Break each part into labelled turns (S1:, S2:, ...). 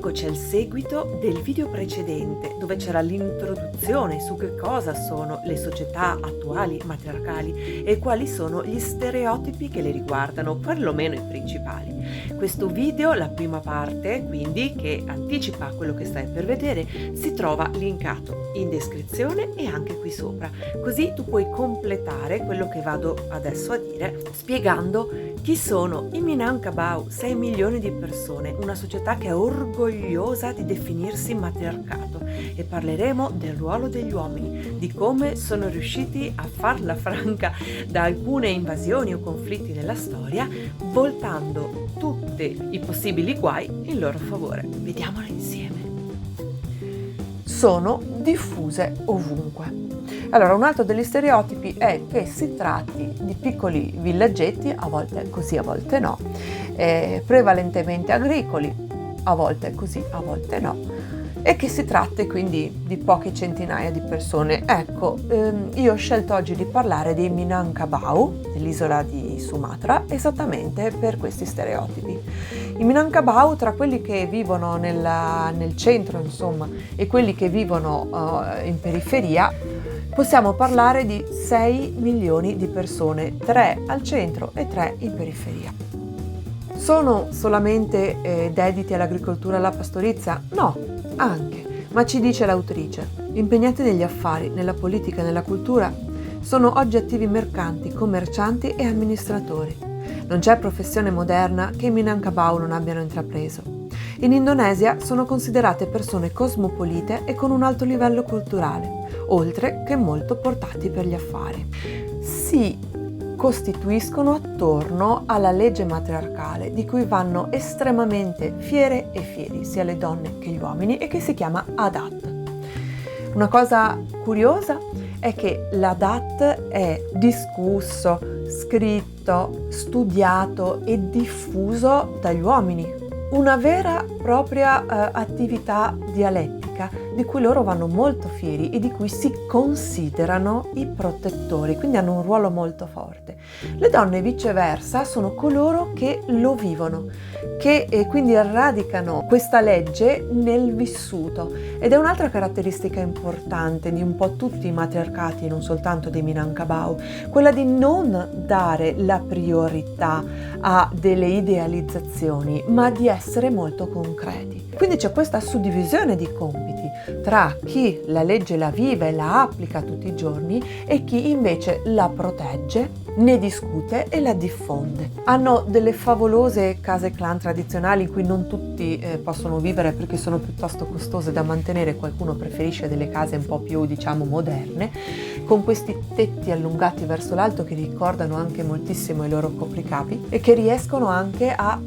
S1: Eccoci al seguito del video precedente, dove c'era l'introduzione su che cosa sono le società attuali matriarcali e quali sono gli stereotipi che le riguardano, perlomeno i principali. Questo video, la prima parte, quindi, che anticipa quello che stai per vedere, si trova linkato in descrizione e anche qui sopra, così tu puoi completare quello che vado adesso a dire, spiegando chi sono i Minangkabau, 6 milioni di persone, una società che è orgogliosa di definirsi matriarcato, e parleremo del ruolo degli uomini, di come sono riusciti a farla franca da alcune invasioni o conflitti nella storia, voltando tutti i possibili guai in loro favore. Vediamolo insieme. Sono diffuse ovunque. Allora, un altro degli stereotipi è che si tratti di piccoli villaggetti, a volte così, a volte no, prevalentemente agricoli, a volte così, a volte no, e che si tratti quindi di poche centinaia di persone. Ecco, io ho scelto oggi di parlare dei Minangkabau, dell'isola di Sumatra, esattamente per questi stereotipi. I Minangkabau, tra quelli che vivono nel centro, insomma, e quelli che vivono in periferia, possiamo parlare di 6 milioni di persone, 3 al centro e 3 in periferia. Sono solamente dediti all'agricoltura e alla pastorizia? No, anche, ma ci dice l'autrice, impegnati negli affari, nella politica e nella cultura, sono oggi attivi mercanti, commercianti e amministratori. Non c'è professione moderna che i Minangkabau non abbiano intrapreso. In Indonesia sono considerate persone cosmopolite e con un alto livello culturale, oltre che molto portati per gli affari. Si costituiscono attorno alla legge matriarcale, di cui vanno estremamente fiere e fieri sia le donne che gli uomini, e che si chiama Adat. Una cosa curiosa è che l'Adat è discusso, scritto, studiato e diffuso dagli uomini. Una vera e propria attività dialettica di cui loro vanno molto fieri e di cui si considerano i protettori, quindi hanno un ruolo molto forte. Le donne viceversa sono coloro che lo vivono, che quindi radicano questa legge nel vissuto, ed è un'altra caratteristica importante di un po' tutti i matriarcati, non soltanto dei Minangkabau, quella di non dare la priorità a delle idealizzazioni, ma di essere molto concreti. Quindi c'è questa suddivisione di compiti tra chi la legge la vive e la applica tutti i giorni e chi invece la protegge, ne discute e la diffonde. Hanno delle favolose case clan tradizionali in cui non tutti possono vivere perché sono piuttosto costose da mantenere, qualcuno preferisce delle case un po' più, diciamo, moderne, con questi tetti allungati verso l'alto che ricordano anche moltissimo i loro copricapi e che riescono anche a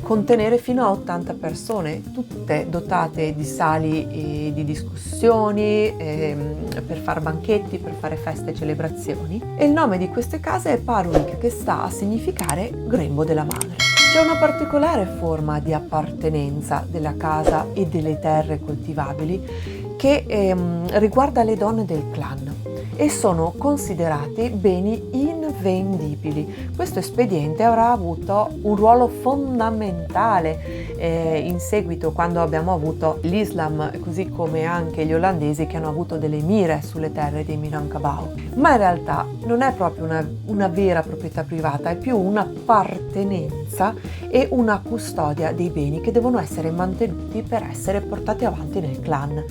S1: contenere fino a 80 persone, tutte dotate di sali di discussioni, per fare banchetti, per fare feste e celebrazioni. E il nome di queste case è Parunik, che sta a significare grembo della madre. C'è una particolare forma di appartenenza della casa e delle terre coltivabili che riguarda le donne del clan, e sono considerati beni invendibili. Questo espediente avrà avuto un ruolo fondamentale in seguito, quando abbiamo avuto l'Islam, così come anche gli olandesi che hanno avuto delle mire sulle terre dei Minangkabau. Ma in realtà non è proprio una vera proprietà privata, è più un'appartenenza e una custodia dei beni che devono essere mantenuti per essere portati avanti nel clan.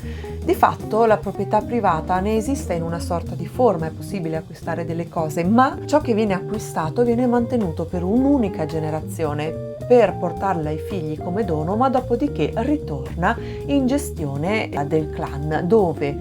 S1: Di fatto la proprietà privata ne esiste in una sorta di forma, è possibile acquistare delle cose, ma ciò che viene acquistato viene mantenuto per un'unica generazione per portarla ai figli come dono, ma dopodiché ritorna in gestione del clan, dove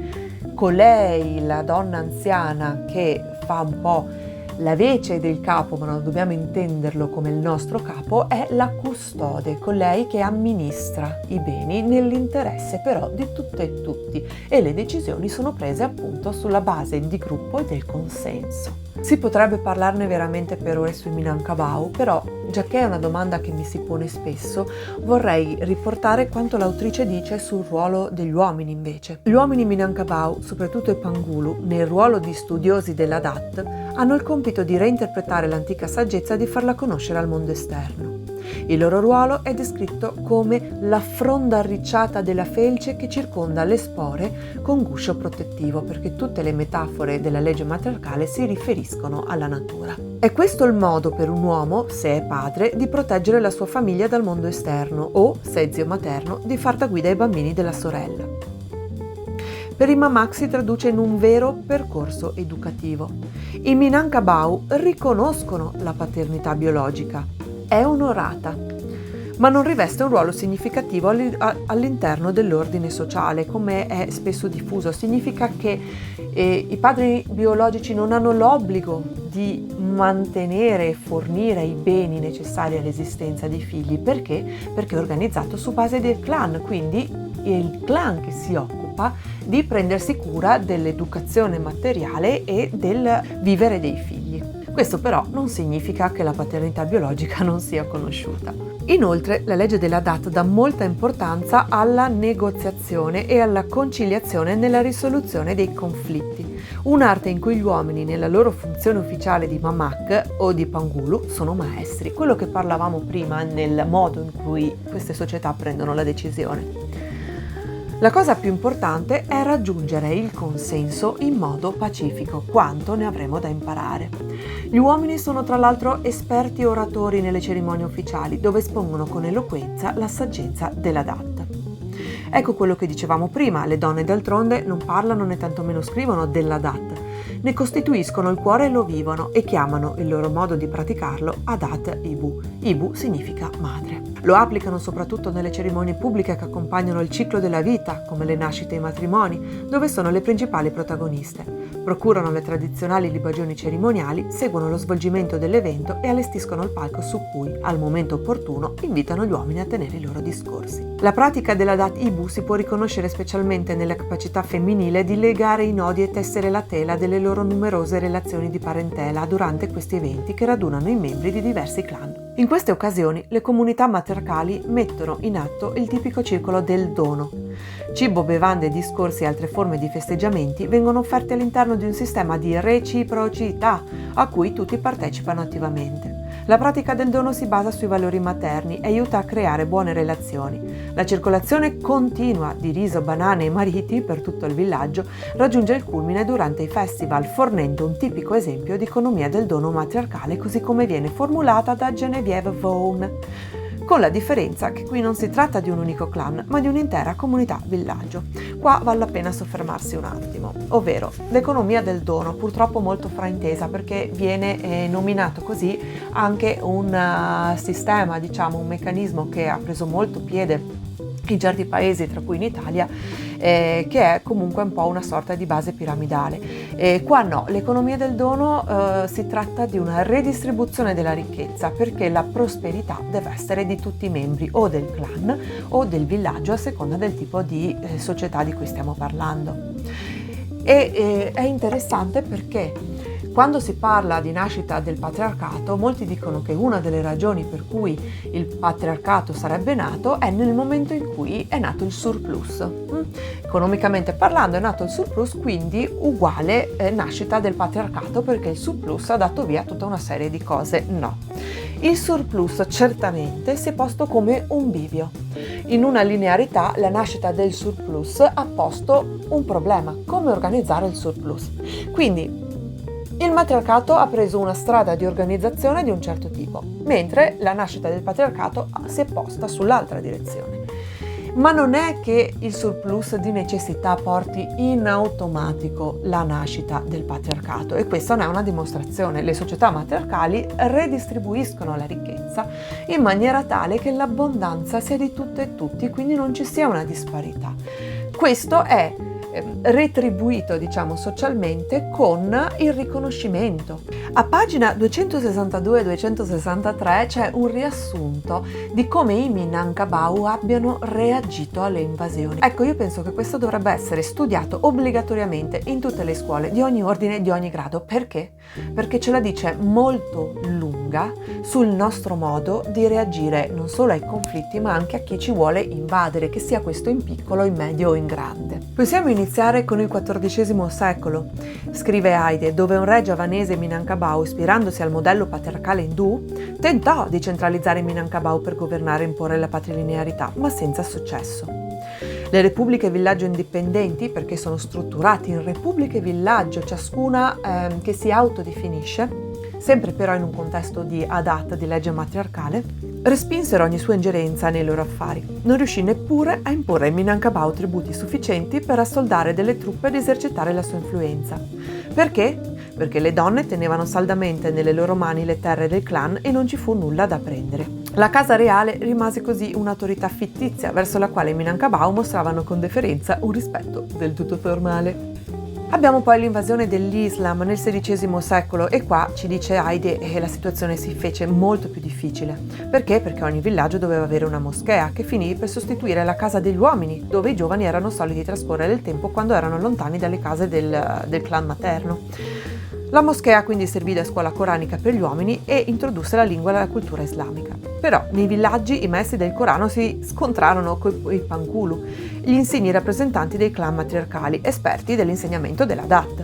S1: colei, la donna anziana che fa un po' la vece del capo, ma non dobbiamo intenderlo come il nostro capo, è la custode, colei che amministra i beni nell'interesse però di tutte e tutti, e le decisioni sono prese appunto sulla base di gruppo e del consenso. Si potrebbe parlarne veramente per ore sui Minangkabau, però, giacché è una domanda che mi si pone spesso, vorrei riportare quanto l'autrice dice sul ruolo degli uomini invece. Gli uomini Minangkabau, soprattutto i Pangulu, nel ruolo di studiosi della Dat, hanno il compito di reinterpretare l'antica saggezza e di farla conoscere al mondo esterno. Il loro ruolo è descritto come la fronda arricciata della felce che circonda le spore con guscio protettivo, perché tutte le metafore della legge matriarcale si riferiscono alla natura. È questo il modo per un uomo, se è padre, di proteggere la sua famiglia dal mondo esterno o, se è zio materno, di far da guida ai bambini della sorella. Per i Mamak si traduce in un vero percorso educativo. I Minangkabau riconoscono la paternità biologica, è onorata, ma non riveste un ruolo significativo all'interno dell'ordine sociale, come è spesso diffuso. Significa che i padri biologici non hanno l'obbligo di mantenere e fornire i beni necessari all'esistenza dei figli. Perché? Perché è organizzato su base del clan, quindi è il clan che si occupa di prendersi cura dell'educazione materiale e del vivere dei figli. Questo però non significa che la paternità biologica non sia conosciuta. Inoltre, la legge della DAT dà molta importanza alla negoziazione e alla conciliazione nella risoluzione dei conflitti, un'arte in cui gli uomini, nella loro funzione ufficiale di Mamak o di Pangulu, sono maestri, quello che parlavamo prima nel modo in cui queste società prendono la decisione. La cosa più importante è raggiungere il consenso in modo pacifico, quanto ne avremo da imparare. Gli uomini sono tra l'altro esperti oratori nelle cerimonie ufficiali, dove espongono con eloquenza la saggezza della DAT. Ecco quello che dicevamo prima, le donne d'altronde non parlano né tantomeno scrivono della DAT, ne costituiscono il cuore e lo vivono e chiamano il loro modo di praticarlo Adat Ibu. Ibu significa madre. Lo applicano soprattutto nelle cerimonie pubbliche che accompagnano il ciclo della vita, come le nascite e i matrimoni, dove sono le principali protagoniste. Procurano le tradizionali libagioni cerimoniali, seguono lo svolgimento dell'evento e allestiscono il palco su cui, al momento opportuno, invitano gli uomini a tenere i loro discorsi. La pratica della Dat Ibu si può riconoscere specialmente nella capacità femminile di legare i nodi e tessere la tela delle loro numerose relazioni di parentela durante questi eventi che radunano i membri di diversi clan. In queste occasioni le comunità matriarcali mettono in atto il tipico circolo del dono. Cibo, bevande, discorsi e altre forme di festeggiamenti vengono offerti all'interno di un sistema di reciprocità a cui tutti partecipano attivamente. La pratica del dono si basa sui valori materni e aiuta a creare buone relazioni. La circolazione continua di riso, banane e mariti per tutto il villaggio raggiunge il culmine durante i festival, fornendo un tipico esempio di economia del dono matriarcale così come viene formulata da Geneviève Vaughan. Con la differenza che qui non si tratta di un unico clan, ma di un'intera comunità villaggio. Qua vale la pena soffermarsi un attimo, ovvero l'economia del dono, purtroppo molto fraintesa perché viene nominato così anche un sistema, un meccanismo che ha preso molto piede in certi paesi, tra cui in Italia, che è comunque un po' una sorta di base piramidale. Qua no, l'economia del dono si tratta di una redistribuzione della ricchezza, perché la prosperità deve essere di tutti i membri o del clan o del villaggio, a seconda del tipo di società di cui stiamo parlando. È interessante perché quando si parla di nascita del patriarcato, molti dicono che una delle ragioni per cui il patriarcato sarebbe nato è nel momento in cui è nato il surplus. Economicamente parlando è nato il surplus, quindi uguale nascita del patriarcato, perché il surplus ha dato via tutta una serie di cose. No. Il surplus certamente si è posto come un bivio. In una linearità la nascita del surplus ha posto un problema: come organizzare il surplus. Quindi il matriarcato ha preso una strada di organizzazione di un certo tipo, mentre la nascita del patriarcato si è posta sull'altra direzione. Ma non è che il surplus di necessità porti in automatico la nascita del patriarcato, e questa non è una dimostrazione. Le società matriarcali redistribuiscono la ricchezza in maniera tale che l'abbondanza sia di tutte e tutti, quindi non ci sia una disparità. Questo è retribuito socialmente con il riconoscimento. A pagina 262-263 c'è un riassunto di come i Minangkabau abbiano reagito alle invasioni. Ecco, io penso che questo dovrebbe essere studiato obbligatoriamente in tutte le scuole di ogni ordine e di ogni grado. Perché? Perché ce la dice molto lunga lunga sul nostro modo di reagire non solo ai conflitti ma anche a chi ci vuole invadere, che sia questo in piccolo, in medio o in grande. Possiamo iniziare con il XIV secolo, scrive Haide, dove un re giavanese Minangkabau, ispirandosi al modello patriarcale indù, tentò di centralizzare Minangkabau per governare e imporre la patrilinearità, ma senza successo. Le repubbliche villaggio indipendenti, perché sono strutturati in repubbliche villaggio, ciascuna che si autodefinisce, sempre però in un contesto di adat, di legge matriarcale, respinsero ogni sua ingerenza nei loro affari. Non riuscì neppure a imporre a Minangkabau tributi sufficienti per assoldare delle truppe ed esercitare la sua influenza. Perché? Perché le donne tenevano saldamente nelle loro mani le terre del clan e non ci fu nulla da prendere. La casa reale rimase così un'autorità fittizia verso la quale i Minangkabau mostravano con deferenza un rispetto del tutto formale. Abbiamo poi l'invasione dell'Islam nel XVI secolo e qua, ci dice Haide, la situazione si fece molto più difficile. Perché? Perché ogni villaggio doveva avere una moschea che finì per sostituire la casa degli uomini, dove i giovani erano soliti trascorrere il tempo quando erano lontani dalle case del clan materno. La moschea quindi servì da scuola coranica per gli uomini e introdusse la lingua e la cultura islamica. Però nei villaggi i maestri del Corano si scontrarono con i Pankulu, gli insigni rappresentanti dei clan matriarcali, esperti dell'insegnamento della Dat,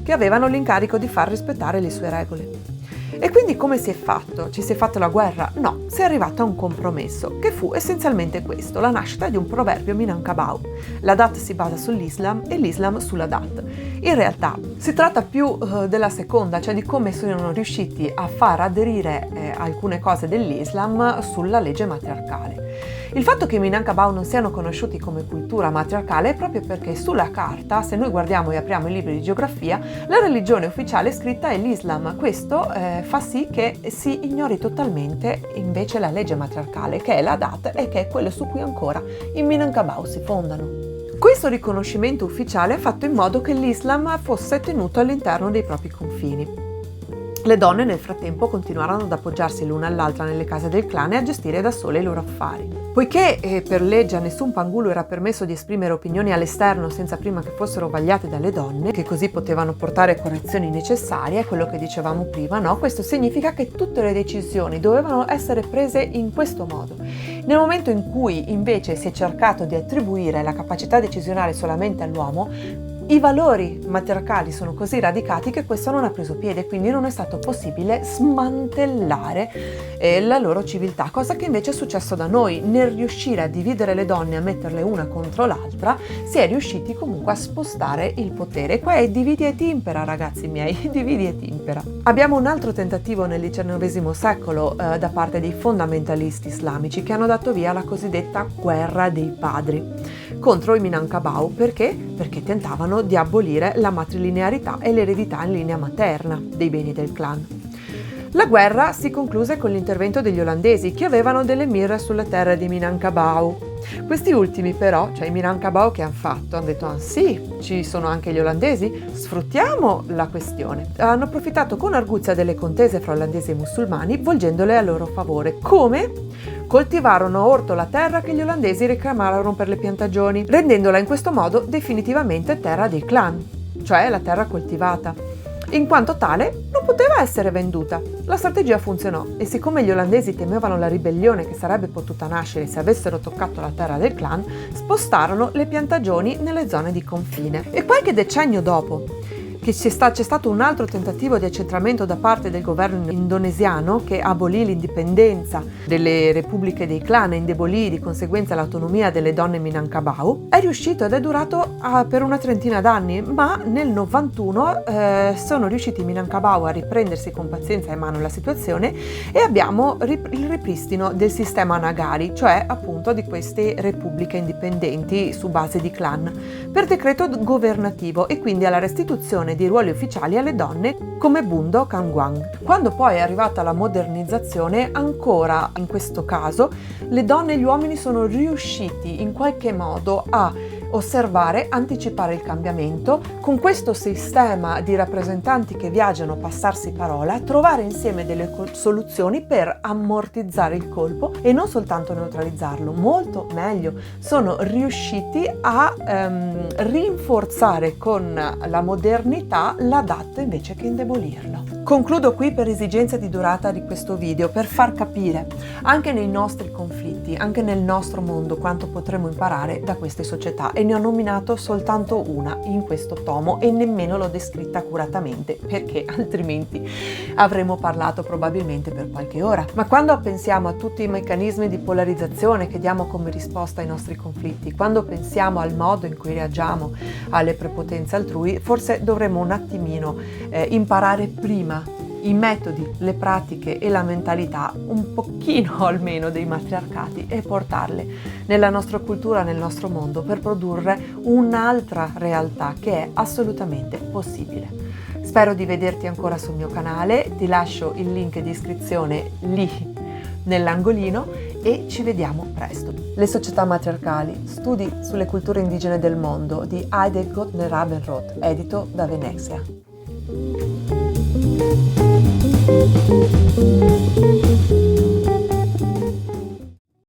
S1: che avevano l'incarico di far rispettare le sue regole. E quindi come si è fatto? Ci si è fatto la guerra? No, si è arrivato a un compromesso, che fu essenzialmente questo, la nascita di un proverbio Minangkabau. La Dat si basa sull'Islam e l'Islam sulla Dat. In realtà si tratta più della seconda, cioè di come sono riusciti a far aderire alcune cose dell'Islam sulla legge matriarcale. Il fatto che i Minangkabau non siano conosciuti come cultura matriarcale è proprio perché sulla carta, se noi guardiamo e apriamo i libri di geografia, la religione ufficiale scritta è l'Islam. Questo fa sì che si ignori totalmente invece la legge matriarcale, che è la Dat e che è quello su cui ancora i Minangkabau si fondano. Questo riconoscimento ufficiale ha fatto in modo che l'Islam fosse tenuto all'interno dei propri confini. Le donne nel frattempo continuarono ad appoggiarsi l'una all'altra nelle case del clan e a gestire da sole i loro affari. Poiché per legge a nessun Pangulu era permesso di esprimere opinioni all'esterno senza prima che fossero vagliate dalle donne, che così potevano portare correzioni necessarie, quello che dicevamo prima, no? Questo significa che tutte le decisioni dovevano essere prese in questo modo. Nel momento in cui invece si è cercato di attribuire la capacità decisionale solamente all'uomo, i valori matriarcali sono così radicati che questo non ha preso piede, quindi non è stato possibile smantellare la loro civiltà, cosa che invece è successo da noi. Nel riuscire a dividere le donne, a metterle una contro l'altra, si è riusciti comunque a spostare il potere. Qua è dividi et impera, ragazzi miei, dividi et impera. Abbiamo un altro tentativo nel XIX secolo da parte dei fondamentalisti islamici che hanno dato via alla cosiddetta guerra dei padri contro i Minangkabau. Perché? Perché tentavano di abolire la matrilinearità e l'eredità in linea materna dei beni del clan. La guerra si concluse con l'intervento degli olandesi che avevano delle mire sulla terra di Minangkabau. Questi ultimi però, cioè i Minangkabau, che hanno fatto? Hanno detto: ah sì, ci sono anche gli olandesi, sfruttiamo la questione. Hanno approfittato con arguzia delle contese fra olandesi e musulmani, volgendole a loro favore. Come? Coltivarono a orto la terra che gli olandesi reclamarono per le piantagioni, rendendola in questo modo definitivamente terra dei clan, cioè la terra coltivata. In quanto tale non poteva essere venduta. La strategia funzionò e siccome gli olandesi temevano la ribellione che sarebbe potuta nascere se avessero toccato la terra del clan, spostarono le piantagioni nelle zone di confine. E qualche decennio dopo, che c'è stato un altro tentativo di accentramento da parte del governo indonesiano che abolì l'indipendenza delle repubbliche dei clan e indebolì di conseguenza l'autonomia delle donne Minangkabau, è riuscito ed è durato per una trentina d'anni, ma nel 91 sono riusciti i Minangkabau a riprendersi con pazienza in mano la situazione e abbiamo il ripristino del sistema Nagari, cioè appunto di queste repubbliche indipendenti su base di clan, per decreto governativo e quindi alla restituzione di ruoli ufficiali alle donne come Bundo Kangwang. Quando poi è arrivata la modernizzazione, ancora in questo caso, le donne e gli uomini sono riusciti in qualche modo a osservare, anticipare il cambiamento, con questo sistema di rappresentanti che viaggiano a passarsi parola, trovare insieme delle soluzioni per ammortizzare il colpo e non soltanto neutralizzarlo, molto meglio, sono riusciti a rinforzare con la modernità la DAT invece che indebolirlo. Concludo qui per esigenza di durata di questo video, per far capire anche nei nostri conflitti, anche nel nostro mondo, quanto potremo imparare da queste società, e ne ho nominato soltanto una in questo tomo e nemmeno l'ho descritta accuratamente, perché altrimenti avremmo parlato probabilmente per qualche ora. Ma quando pensiamo a tutti i meccanismi di polarizzazione che diamo come risposta ai nostri conflitti, quando pensiamo al modo in cui reagiamo alle prepotenze altrui, forse dovremmo un attimino imparare prima i metodi, le pratiche e la mentalità, un pochino almeno, dei matriarcati, e portarle nella nostra cultura, nel nostro mondo, per produrre un'altra realtà che è assolutamente possibile. Spero di vederti ancora sul mio canale, ti lascio il link di iscrizione lì nell'angolino e ci vediamo presto. Le società matriarcali, studi sulle culture indigene del mondo di Heide Gottner-Abendroth, edito da Venezia. Thank you.